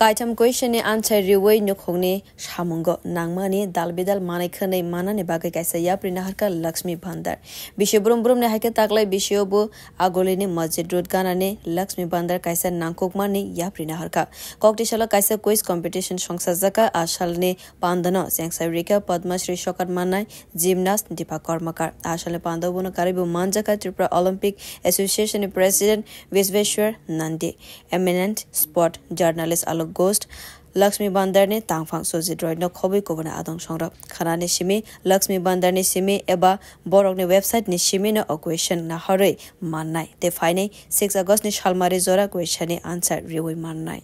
Kaitam question ni answer riway nukhongni shamungo nangmani dalbidal manaikhane manani bagai kaisa yaprina harka Lakshmi Bhandar Bishobrum brum ne haike taklai bishobu agolini masjid road ganani Lakshmi Bhandar kaisa nangkokmani yaprina harka koktishala kaisa quiz competition songsajaka ashalni pandana sengsarika Padmashri Shokar Manai gymnast Deepa Karmakar ashalni pandabuno karibu manjaka Tripura Olympic Association president Visveshwar Nandi eminent sport journalist Ghost Lakshmi Bhandar ne tangfang soji droid no khobi ko bana adong songra khana ne simi Lakshmi Bhandar ne simi eba borok ne website ne simi no question na hore mannai te faine 6 August ne shalmari jora question ne answer riwai mannai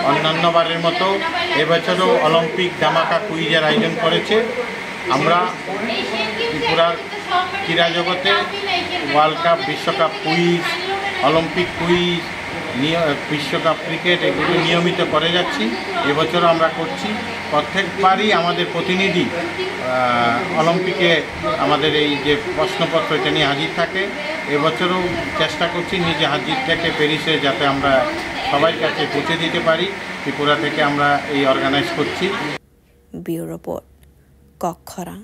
অন্যান্য বারের মতো এবছরও Olympic ধামাকা কুইজের আয়োজন করেছে আমরা ত্রিপুরার ক্রীড়া জগতে ওয়ার্ল্ড কাপ বিশ্বকাপ কুইজ অলিম্পিক কুইজ বিশ্বকাপ ক্রিকেট এগুলো নিয়মিত করে যাচ্ছি এবছরও আমরা করছি প্রত্যেকবারই আমাদের প্রতিনিধি অলিম্পিকে আমাদের এই যে প্রশ্নপত্র এটা নিয়ে হাজির থাকে এবছরও চেষ্টা করছি নিজে হাজির থেকে প্যারিসে যাতে আমরা সবার কাছে পৌঁছে দিতে পারি ত্রিপুরা থেকে আমরা এই অর্গানাইজ করছি ব্যুরো রিপোর্ট কক্ষরা।